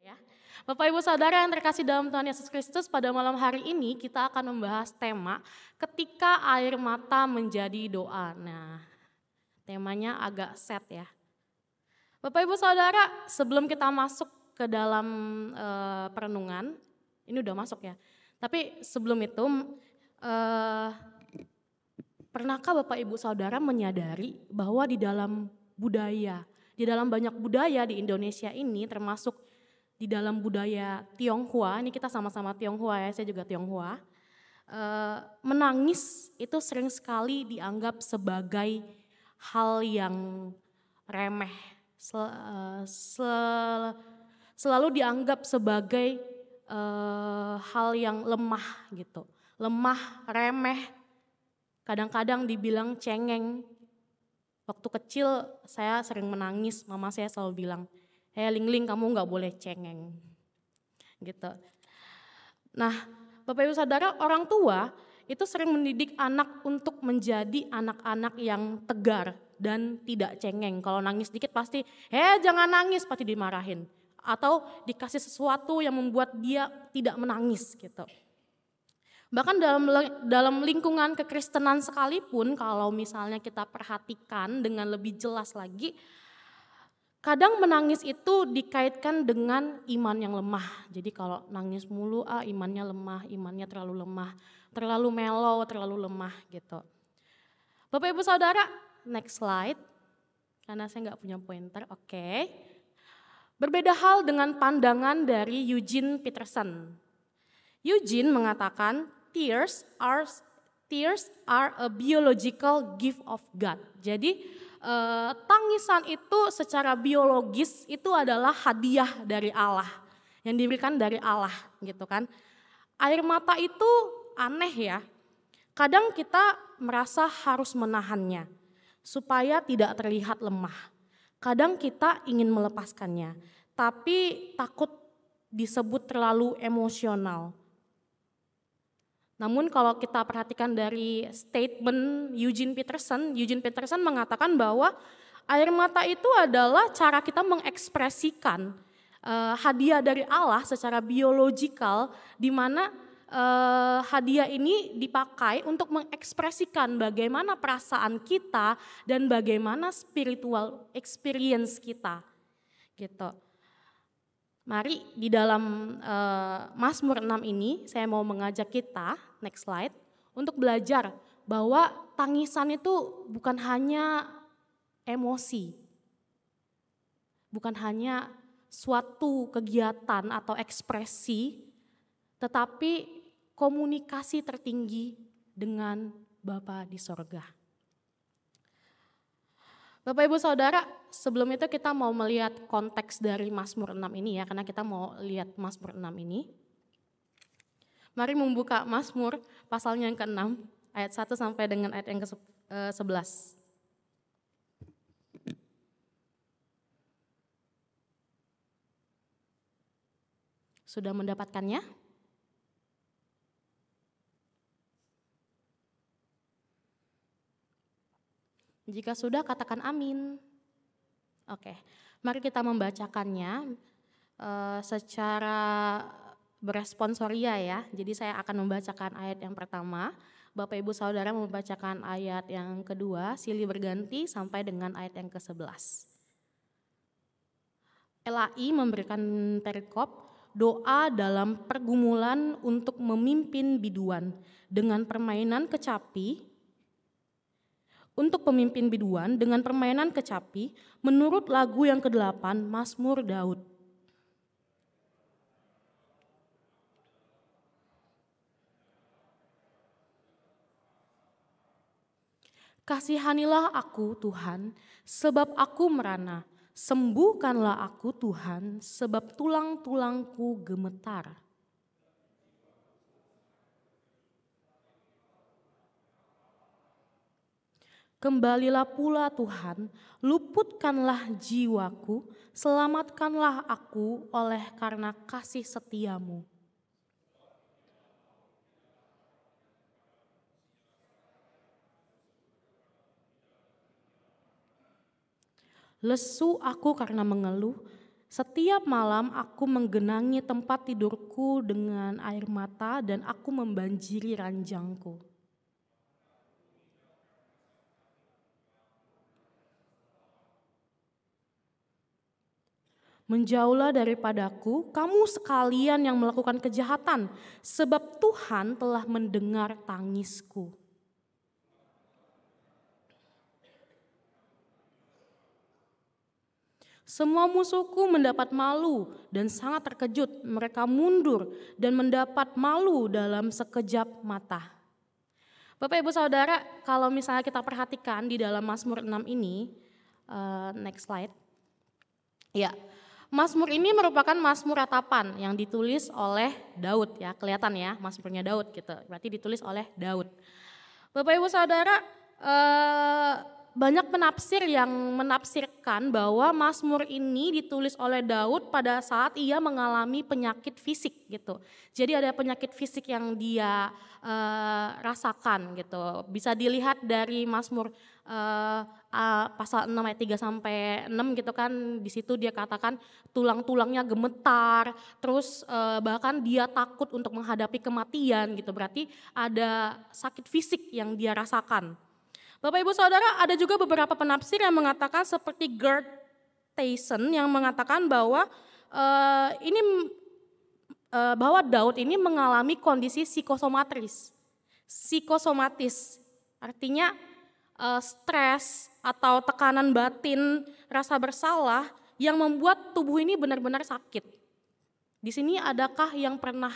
Ya. Bapak Ibu Saudara yang terkasih dalam Tuhan Yesus Kristus, pada malam hari ini kita akan membahas tema ketika air mata menjadi doa. Nah, temanya agak sad ya. Bapak Ibu Saudara, sebelum kita masuk ke dalam perenungan, ini udah masuk ya. Tapi sebelum itu, pernahkah Bapak Ibu Saudara menyadari bahwa di dalam banyak budaya di Indonesia ini, termasuk di dalam budaya Tionghoa, ini kita sama-sama Tionghoa ya, saya juga Tionghoa, menangis itu sering sekali dianggap sebagai hal yang remeh, selalu dianggap sebagai hal yang lemah gitu, lemah, remeh, kadang-kadang dibilang cengeng. Waktu kecil saya sering menangis, mama saya selalu bilang, Ling, kamu gak boleh cengeng gitu. Nah, Bapak Ibu Saudara, orang tua itu sering mendidik anak untuk menjadi anak-anak yang tegar dan tidak cengeng. Kalau nangis dikit pasti, jangan nangis, pasti dimarahin. Atau dikasih sesuatu yang membuat dia tidak menangis gitu. Bahkan dalam lingkungan kekristenan sekalipun, kalau misalnya kita perhatikan dengan lebih jelas lagi, kadang menangis itu dikaitkan dengan iman yang lemah. Jadi kalau nangis mulu, imannya lemah, imannya terlalu lemah, terlalu mellow, terlalu lemah gitu. Bapak Ibu Saudara, next slide. Karena saya nggak punya pointer, oke. Berbeda hal dengan pandangan dari Eugene Peterson. Eugene mengatakan, tears are a biological gift of God. Jadi tangisan itu secara biologis itu adalah hadiah dari Allah, yang diberikan dari Allah gitu kan. Air mata itu aneh ya, kadang kita merasa harus menahannya supaya tidak terlihat lemah. Kadang kita ingin melepaskannya, tapi takut disebut terlalu emosional. Namun kalau kita perhatikan dari statement Eugene Peterson mengatakan bahwa air mata itu adalah cara kita mengekspresikan hadiah dari Allah secara biologikal, di mana hadiah ini dipakai untuk mengekspresikan bagaimana perasaan kita dan bagaimana spiritual experience kita gitu. Mari di dalam Mazmur 6 ini saya mau mengajak kita, next slide, untuk belajar bahwa tangisan itu bukan hanya emosi, bukan hanya suatu kegiatan atau ekspresi, tetapi komunikasi tertinggi dengan Bapa di sorga. Bapak Ibu Saudara, sebelum itu kita mau melihat konteks dari Mazmur 6 ini ya, karena kita mau lihat Mazmur 6 ini. Mari membuka Mazmur pasalnya yang ke-6, ayat 1 sampai dengan ayat yang ke-11. Sudah mendapatkannya? Jika sudah, katakan amin. Oke, mari kita membacakannya secara beresponsoria ya. Jadi saya akan membacakan ayat yang pertama, Bapak Ibu Saudara membacakan ayat yang kedua, silih berganti sampai dengan ayat yang ke-11. LAI memberikan perikop, doa dalam pergumulan untuk memimpin biduan dengan permainan kecapi. Untuk pemimpin biduan dengan permainan kecapi menurut lagu yang ke-8 Mazmur Daud. Kasihanilah aku Tuhan, sebab aku merana. Sembuhkanlah aku Tuhan, sebab tulang-tulangku gemetar. Kembalilah pula Tuhan, luputkanlah jiwaku, selamatkanlah aku oleh karena kasih setia-Mu. Lesu aku karena mengeluh, Setiap malam aku menggenangi tempat tidurku dengan air mata dan aku membanjiri ranjangku. Menjauhlah daripadaku, kamu sekalian yang melakukan kejahatan, sebab Tuhan telah mendengar tangisku. Semua musuhku mendapat malu dan sangat terkejut, mereka mundur dan mendapat malu dalam sekejap mata. Bapak Ibu Saudara, kalau misalnya kita perhatikan di dalam Mazmur 6 ini, next slide. Ya, Mazmur ini merupakan Mazmur ratapan yang ditulis oleh Daud ya, kelihatan ya Mazmurnya Daud gitu, berarti ditulis oleh Daud. Bapak Ibu Saudara, banyak penafsir yang menafsirkan bahwa Mazmur ini ditulis oleh Daud pada saat ia mengalami penyakit fisik gitu. Jadi ada penyakit fisik yang dia rasakan gitu. Bisa dilihat dari Mazmur pasal 6 ayat 3 sampai 6 gitu kan, di situ dia katakan tulang-tulangnya gemetar, terus bahkan dia takut untuk menghadapi kematian gitu. Berarti ada sakit fisik yang dia rasakan. Bapak Ibu Saudara, ada juga beberapa penafsir yang mengatakan seperti Gerd Theissen yang mengatakan bahwa bahwa Daud ini mengalami kondisi psikosomatis. Artinya stres atau tekanan batin, rasa bersalah yang membuat tubuh ini benar-benar sakit. Di sini adakah yang pernah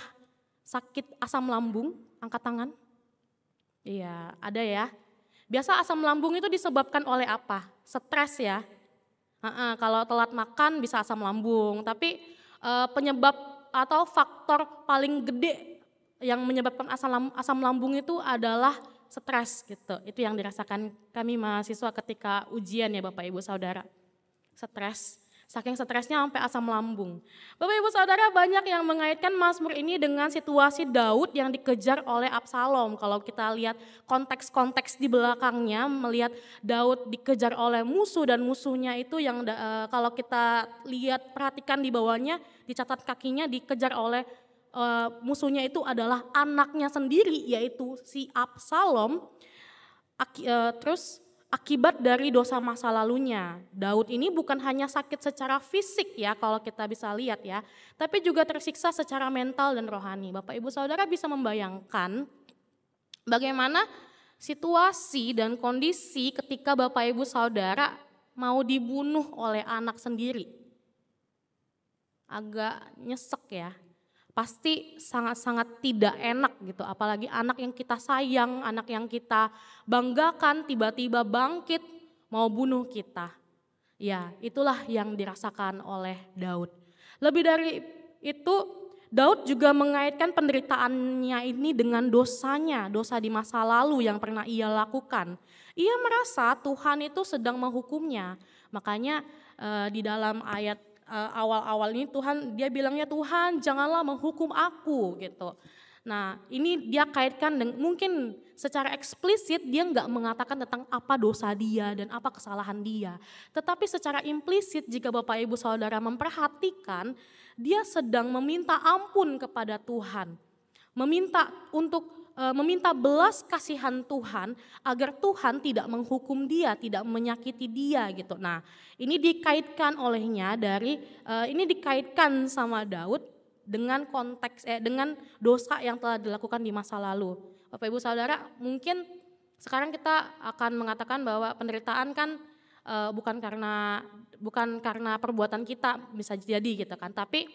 sakit asam lambung? Angkat tangan. Iya, ada ya. Biasa asam lambung itu disebabkan oleh apa? Stres ya. Kalau telat makan bisa asam lambung, tapi penyebab atau faktor paling gede yang menyebabkan asam lambung itu adalah stres gitu. Itu yang dirasakan kami mahasiswa ketika ujian ya Bapak Ibu Saudara. Stres. Saking stresnya sampai asam lambung. Bapak Ibu Saudara, banyak yang mengaitkan Mazmur ini dengan situasi Daud yang dikejar oleh Absalom. Kalau kita lihat konteks-konteks di belakangnya, melihat Daud dikejar oleh musuh dan musuhnya itu yang kalau kita lihat perhatikan di bawahnya, dicatat kakinya dikejar oleh musuhnya itu adalah anaknya sendiri, yaitu si Absalom. Terus akibat dari dosa masa lalunya. Daud ini bukan hanya sakit secara fisik ya kalau kita bisa lihat ya, tapi juga tersiksa secara mental dan rohani. Bapak Ibu Saudara bisa membayangkan bagaimana situasi dan kondisi ketika Bapak Ibu Saudara mau dibunuh oleh anak sendiri. Agak nyesek ya. Pasti sangat-sangat tidak enak gitu, apalagi anak yang kita sayang, anak yang kita banggakan tiba-tiba bangkit mau bunuh kita. Ya, itulah yang dirasakan oleh Daud. Lebih dari itu, Daud juga mengaitkan penderitaannya ini dengan dosanya, dosa di masa lalu yang pernah ia lakukan. Ia merasa Tuhan itu sedang menghukumnya. Makanya di dalam ayat awal-awal ini dia bilangnya, Tuhan janganlah menghukum aku gitu. Nah ini dia kaitkan dengan, mungkin secara eksplisit dia nggak mengatakan tentang apa dosa dia dan apa kesalahan dia. Tetapi secara implisit jika Bapak Ibu Saudara memperhatikan, dia sedang meminta ampun kepada Tuhan. Meminta belas kasihan Tuhan agar Tuhan tidak menghukum dia, tidak menyakiti dia gitu. Nah, ini dikaitkan olehnya ini dikaitkan sama Daud dengan dengan dosa yang telah dilakukan di masa lalu. Bapak Ibu Saudara, mungkin sekarang kita akan mengatakan bahwa penderitaan kan bukan karena perbuatan kita, bisa jadi gitu kan, tapi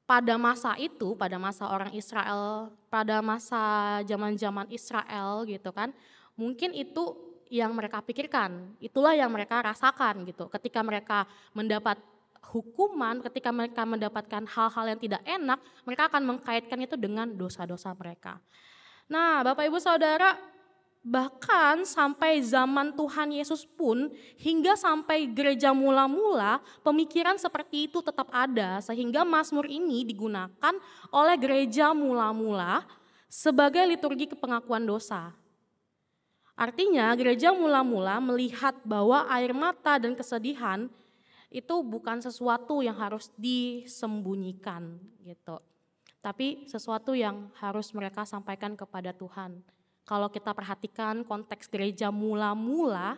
pada masa itu, pada masa orang Israel, pada masa zaman-zaman Israel gitu kan, mungkin itu yang mereka pikirkan, itulah yang mereka rasakan gitu. Ketika mereka mendapat hukuman, ketika mereka mendapatkan hal-hal yang tidak enak, mereka akan mengkaitkan itu dengan dosa-dosa mereka. Nah, Bapak Ibu Saudara, bahkan sampai zaman Tuhan Yesus pun, hingga sampai gereja mula-mula, pemikiran seperti itu tetap ada, sehingga Mazmur ini digunakan oleh gereja mula-mula sebagai liturgi pengakuan dosa. Artinya gereja mula-mula melihat bahwa air mata dan kesedihan itu bukan sesuatu yang harus disembunyikan gitu. Tapi sesuatu yang harus mereka sampaikan kepada Tuhan. Kalau kita perhatikan konteks gereja mula-mula,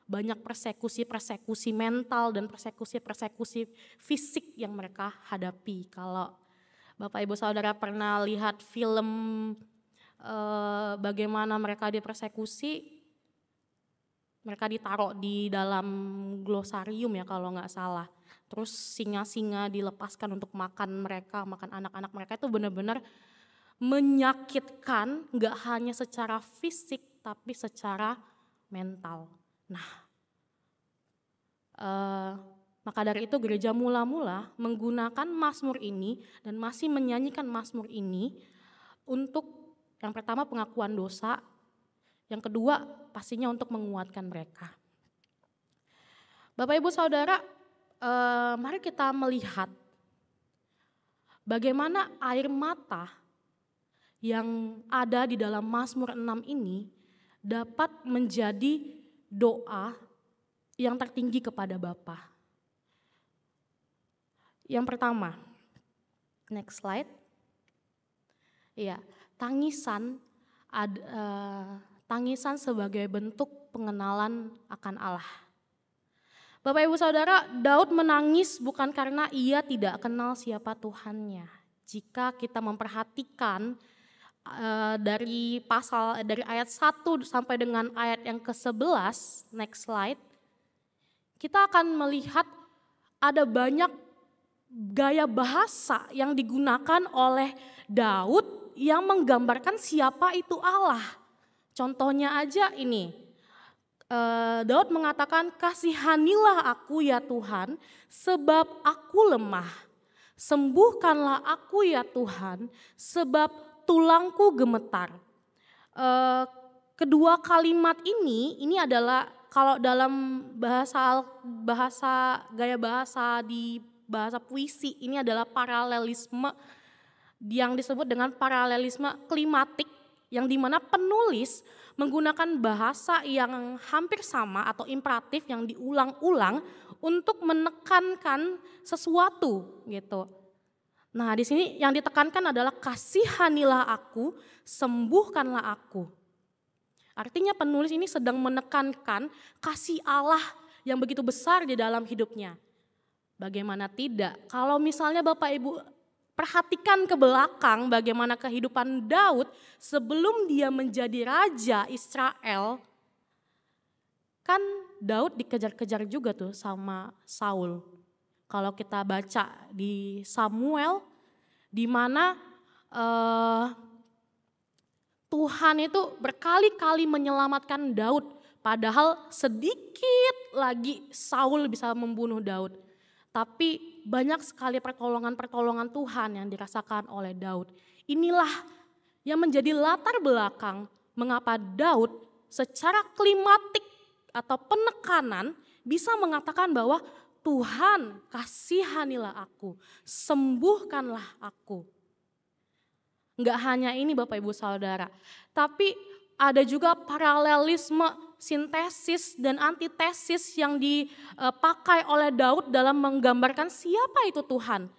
banyak persekusi-persekusi mental dan persekusi-persekusi fisik yang mereka hadapi. Kalau Bapak Ibu Saudara pernah lihat film bagaimana mereka dipersekusi, mereka ditaruh di dalam glosarium ya kalau nggak salah. Terus singa-singa dilepaskan untuk makan mereka, makan anak-anak mereka, itu benar-benar menyakitkan, nggak hanya secara fisik tapi secara mental. Nah, maka dari itu gereja mula-mula menggunakan mazmur ini dan masih menyanyikan mazmur ini untuk yang pertama pengakuan dosa, yang kedua pastinya untuk menguatkan mereka. Bapak Ibu Saudara, mari kita melihat bagaimana air mata yang ada di dalam Mazmur 6 ini dapat menjadi doa yang tertinggi kepada Bapa. Yang pertama, next slide. Iya, tangisan sebagai bentuk pengenalan akan Allah. Bapak Ibu Saudara, Daud menangis bukan karena ia tidak kenal siapa Tuhannya. Jika kita memperhatikan dari ayat 1 sampai dengan ayat yang ke-11, next slide, kita akan melihat ada banyak gaya bahasa yang digunakan oleh Daud yang menggambarkan siapa itu Allah. Contohnya aja ini, Daud mengatakan, kasihanilah aku ya Tuhan sebab aku lemah. Sembuhkanlah aku ya Tuhan sebab tulangku gemetar. Kedua kalimat ini adalah kalau dalam gaya bahasa di bahasa puisi, ini adalah paralelisme yang disebut dengan paralelisme klimatik, yang dimana penulis menggunakan bahasa yang hampir sama atau imperatif yang diulang-ulang untuk menekankan sesuatu gitu. Nah, di sini yang ditekankan adalah kasihanilah aku, sembuhkanlah aku. Artinya penulis ini sedang menekankan kasih Allah yang begitu besar di dalam hidupnya. Bagaimana tidak? Kalau misalnya Bapak Ibu perhatikan ke belakang bagaimana kehidupan Daud sebelum dia menjadi raja Israel. Kan Daud dikejar-kejar juga tuh sama Saul. Kalau kita baca di Samuel, di mana Tuhan itu berkali-kali menyelamatkan Daud. Padahal sedikit lagi Saul bisa membunuh Daud. Tapi banyak sekali pertolongan-pertolongan Tuhan yang dirasakan oleh Daud. Inilah yang menjadi latar belakang mengapa Daud secara klimatik atau penekanan bisa mengatakan bahwa Tuhan kasihanilah aku, sembuhkanlah aku. Enggak hanya ini Bapak Ibu Saudara, tapi ada juga paralelisme sintesis dan antitesis yang dipakai oleh Daud dalam menggambarkan siapa itu Tuhan.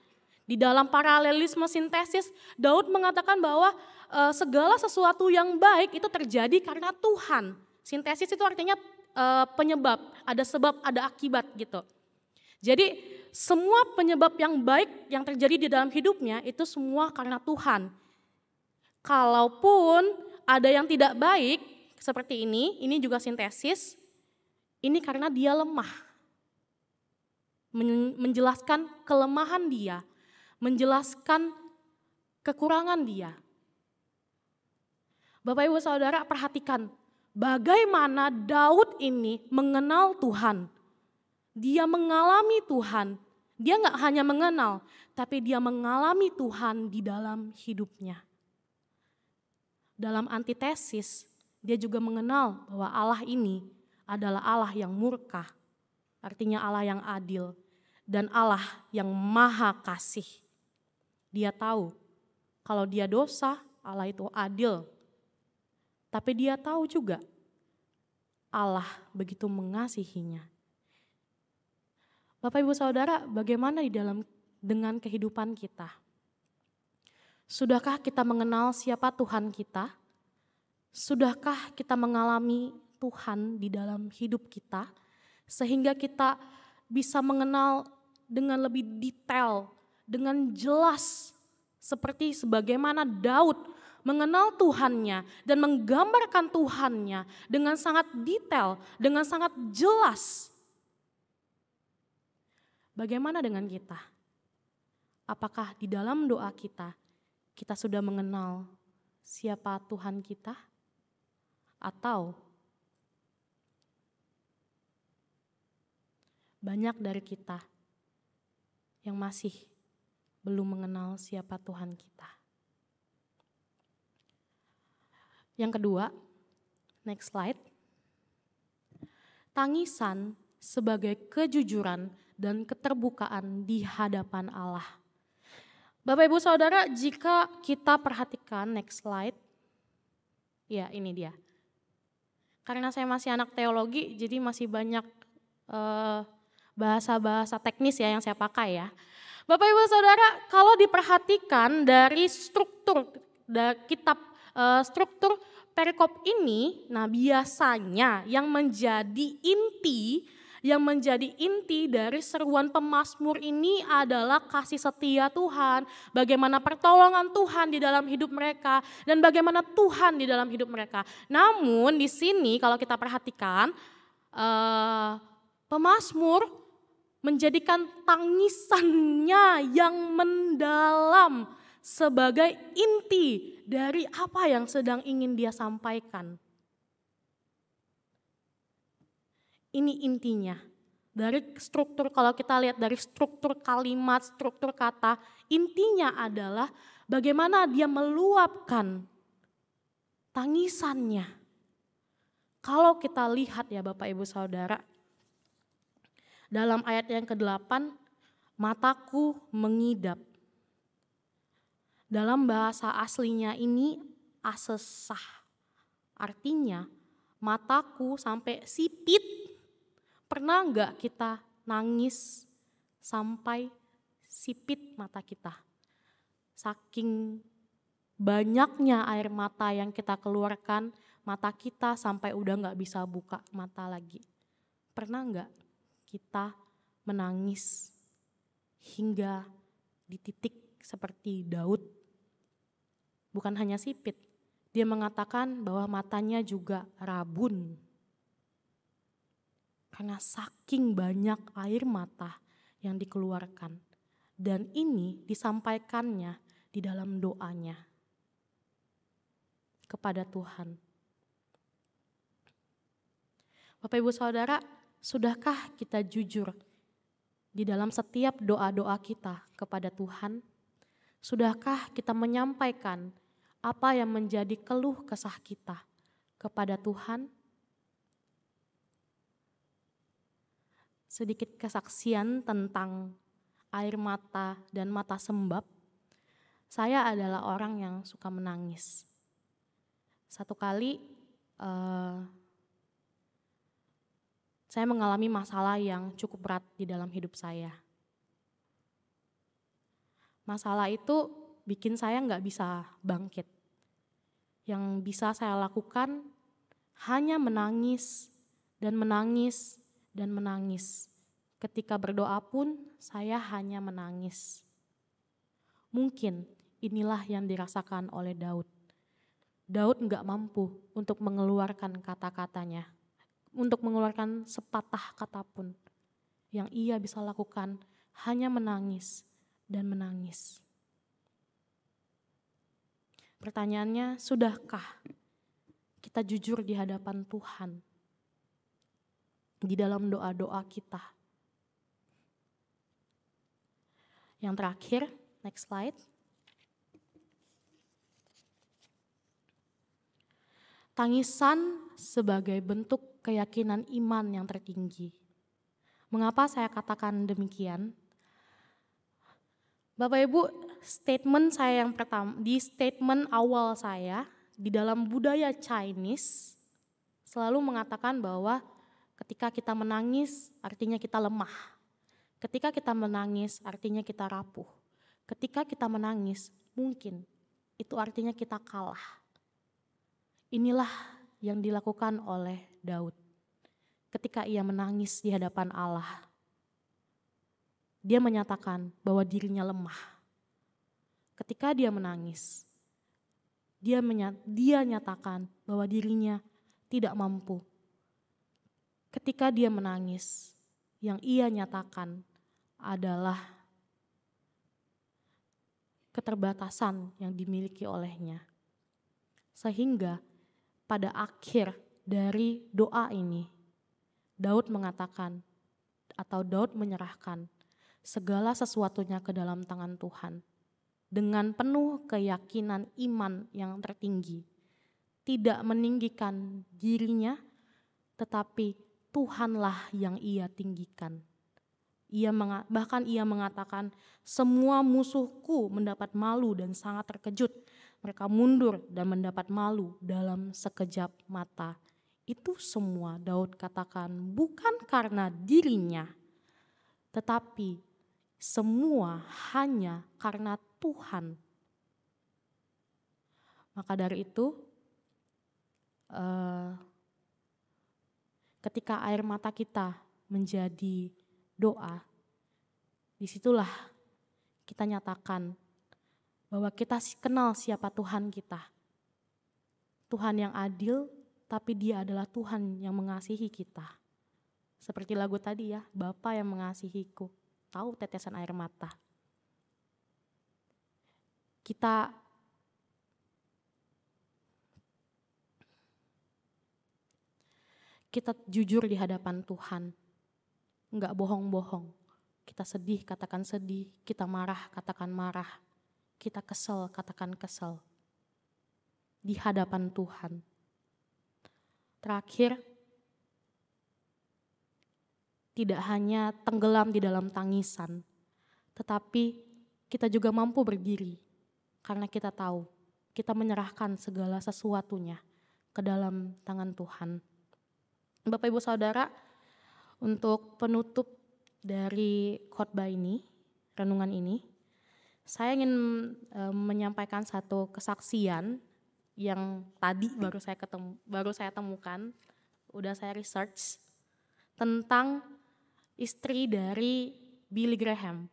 Di dalam paralelisme sintesis, Daud mengatakan bahwa segala sesuatu yang baik itu terjadi karena Tuhan. Sintesis itu artinya penyebab, ada sebab, ada akibat gitu. Jadi semua penyebab yang baik yang terjadi di dalam hidupnya itu semua karena Tuhan. Kalaupun ada yang tidak baik seperti ini juga sintesis, ini karena dia lemah. Menjelaskan kelemahan dia, menjelaskan kekurangan dia. Bapak Ibu Saudara perhatikan bagaimana Daud ini mengenal Tuhan. Dia mengalami Tuhan, dia gak hanya mengenal, tapi dia mengalami Tuhan di dalam hidupnya. Dalam antitesis, dia juga mengenal bahwa Allah ini adalah Allah yang murka, artinya Allah yang adil, dan Allah yang maha kasih. Dia tahu kalau dia dosa, Allah itu adil, tapi dia tahu juga Allah begitu mengasihinya. Bapak Ibu Saudara, bagaimana dengan kehidupan kita? Sudahkah kita mengenal siapa Tuhan kita? Sudahkah kita mengalami Tuhan di dalam hidup kita sehingga kita bisa mengenal dengan lebih detail, dengan jelas seperti sebagaimana Daud mengenal Tuhannya dan menggambarkan Tuhannya dengan sangat detail, dengan sangat jelas. Bagaimana dengan kita? Apakah di dalam doa kita sudah mengenal siapa Tuhan kita? Atau banyak dari kita yang masih belum mengenal siapa Tuhan kita? Yang kedua, next slide. Tangisan sebagai kejujuran dan keterbukaan di hadapan Allah. Bapak Ibu Saudara, jika kita perhatikan, next slide. Ya, ini dia. Karena saya masih anak teologi, jadi masih banyak bahasa-bahasa teknis ya yang saya pakai ya. Bapak Ibu Saudara, kalau diperhatikan dari struktur kitab struktur perikop ini, nah biasanya yang menjadi inti dari seruan pemazmur ini adalah kasih setia Tuhan, bagaimana pertolongan Tuhan di dalam hidup mereka dan bagaimana Tuhan di dalam hidup mereka. Namun di sini kalau kita perhatikan pemazmur menjadikan tangisannya yang mendalam sebagai inti dari apa yang sedang ingin dia sampaikan. Ini intinya. Dari struktur, kalau kita lihat dari struktur kalimat, struktur kata, intinya adalah bagaimana dia meluapkan tangisannya. Kalau kita lihat ya Bapak Ibu Saudara, dalam ayat yang ke-8, mataku mengidap. Dalam bahasa aslinya ini asesah. Artinya mataku sampai sipit. Pernah enggak kita nangis sampai sipit mata kita? Saking banyaknya air mata yang kita keluarkan, mata kita sampai udah enggak bisa buka mata lagi. Pernah enggak kita menangis hingga di titik seperti Daud? Bukan hanya sipit, dia mengatakan bahwa matanya juga rabun. Karena saking banyak air mata yang dikeluarkan. Dan ini disampaikannya di dalam doanya kepada Tuhan. Bapak Ibu Saudara, sudahkah kita jujur di dalam setiap doa-doa kita kepada Tuhan? Sudahkah kita menyampaikan apa yang menjadi keluh kesah kita kepada Tuhan? Sedikit kesaksian tentang air mata dan mata sembab. Saya adalah orang yang suka menangis. Satu kali saya mengalami masalah yang cukup berat di dalam hidup saya. Masalah itu bikin saya nggak bisa bangkit. Yang bisa saya lakukan hanya menangis dan menangis dan menangis. Ketika berdoa pun saya hanya menangis. Mungkin inilah yang dirasakan oleh Daud. Daud nggak mampu untuk mengeluarkan kata-katanya, untuk mengeluarkan sepatah kata pun. Yang ia bisa lakukan hanya menangis dan menangis. Pertanyaannya, sudahkah kita jujur di hadapan Tuhan di dalam doa-doa kita? Yang terakhir, next slide. Tangisan sebagai bentuk keyakinan iman yang tertinggi. Mengapa saya katakan demikian? Bapak Ibu, statement saya yang pertama, di statement awal saya, di dalam budaya Chinese, selalu mengatakan bahwa ketika kita menangis artinya kita lemah. Ketika kita menangis artinya kita rapuh. Ketika kita menangis mungkin itu artinya kita kalah. Inilah yang dilakukan oleh Daud. Ketika ia menangis di hadapan Allah, dia menyatakan bahwa dirinya lemah. Ketika dia menangis, dia nyatakan bahwa dirinya tidak mampu. Ketika dia menangis, yang ia nyatakan adalah keterbatasan yang dimiliki olehnya. Sehingga pada akhir dari doa ini, Daud mengatakan atau Daud menyerahkan segala sesuatunya ke dalam tangan Tuhan. Dengan penuh keyakinan iman yang tertinggi. Tidak meninggikan dirinya, tetapi Tuhanlah yang ia tinggikan. Bahkan ia mengatakan, semua musuhku mendapat malu dan sangat terkejut. Mereka mundur dan mendapat malu dalam sekejap mata. Itu semua Daud katakan bukan karena dirinya, tetapi semua hanya karena Tuhan. Maka dari itu, ketika air mata kita menjadi doa, disitulah kita nyatakan bahwa kita kenal siapa Tuhan kita. Tuhan yang adil, tapi Dia adalah Tuhan yang mengasihi kita. Seperti lagu tadi ya, Bapa yang mengasihiku, tahu tetesan air mata. Kita jujur di hadapan Tuhan, enggak bohong-bohong. Kita sedih, katakan sedih. Kita marah, katakan marah. Kita kesel, katakan kesel. Di hadapan Tuhan. Terakhir, tidak hanya tenggelam di dalam tangisan, tetapi kita juga mampu berdiri. Karena kita tahu, kita menyerahkan segala sesuatunya ke dalam tangan Tuhan. Bapak Ibu Saudara, untuk penutup dari khotbah ini, renungan ini, saya ingin menyampaikan satu kesaksian yang tadi baru saya temukan, udah saya research tentang istri dari Billy Graham.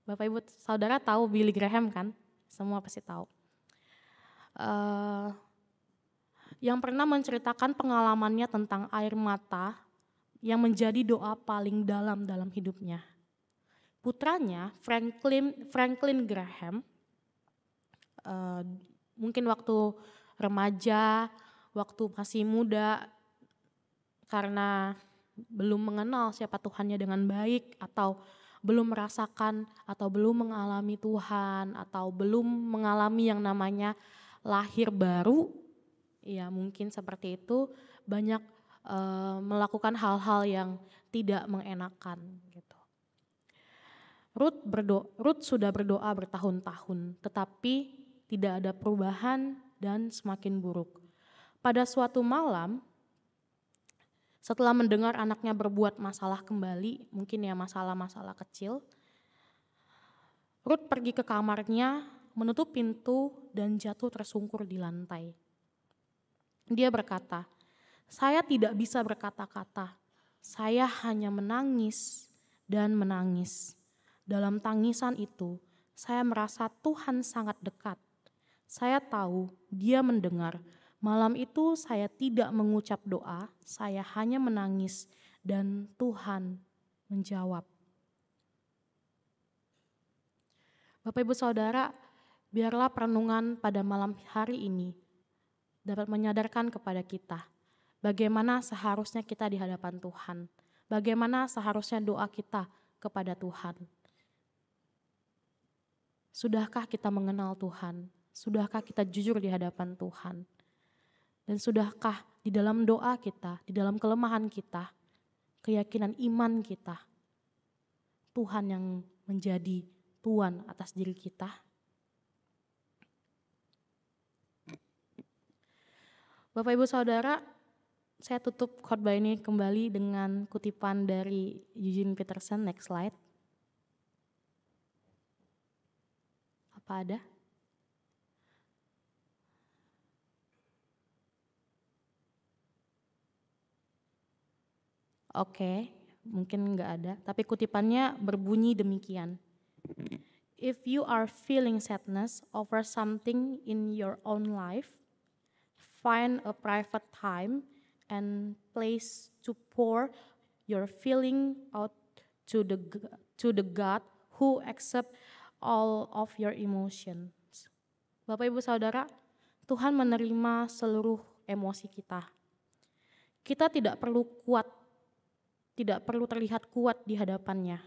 Bapak Ibu Saudara tahu Billy Graham kan? Semua pasti tahu. Yang pernah menceritakan pengalamannya tentang air mata yang menjadi doa paling dalam hidupnya. Putranya Franklin Graham, mungkin waktu remaja, waktu masih muda, karena belum mengenal siapa Tuhannya dengan baik, atau belum merasakan atau belum mengalami Tuhan, atau belum mengalami yang namanya lahir baru, ya mungkin seperti itu, banyak melakukan hal-hal yang tidak mengenakan gitu. Ruth sudah berdoa bertahun-tahun, tetapi tidak ada perubahan dan semakin buruk. Pada suatu malam, setelah mendengar anaknya berbuat masalah kembali, mungkin ya masalah-masalah kecil, Ruth pergi ke kamarnya, menutup pintu dan jatuh tersungkur di lantai. Dia berkata, "Saya tidak bisa berkata-kata, saya hanya menangis dan menangis. Dalam tangisan itu, saya merasa Tuhan sangat dekat. Saya tahu Dia mendengar. Malam itu saya tidak mengucap doa, saya hanya menangis dan Tuhan menjawab." Bapak Ibu Saudara, biarlah perenungan pada malam hari ini dapat menyadarkan kepada kita bagaimana seharusnya kita di hadapan Tuhan, bagaimana seharusnya doa kita kepada Tuhan. Sudahkah kita mengenal Tuhan? Sudahkah kita jujur di hadapan Tuhan? Dan sudahkah di dalam doa kita, di dalam kelemahan kita, keyakinan iman kita, Tuhan yang menjadi Tuhan atas diri kita? Bapak Ibu Saudara, saya tutup khotbah ini kembali dengan kutipan dari Eugene Peterson, next slide. Apa ada? Oke, mungkin nggak ada, tapi kutipannya berbunyi demikian. If you are feeling sadness over something in your own life, find a private time and place to pour your feeling out to the God who accept all of your emotions. Bapak Ibu Saudara, Tuhan menerima seluruh emosi kita. Kita tidak perlu kuat, tidak perlu terlihat kuat di hadapannya.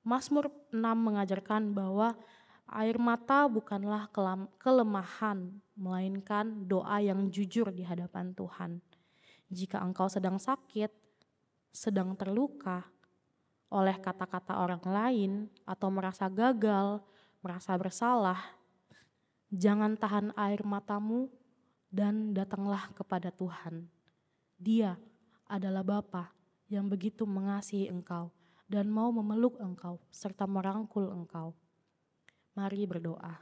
Mazmur 6 mengajarkan bahwa air mata bukanlah kelemahan, melainkan doa yang jujur di hadapan Tuhan. Jika engkau sedang sakit, sedang terluka oleh kata-kata orang lain, atau merasa gagal, merasa bersalah, jangan tahan air matamu dan datanglah kepada Tuhan. Dia adalah Bapa yang begitu mengasihi engkau dan mau memeluk engkau serta merangkul engkau. Mari berdoa.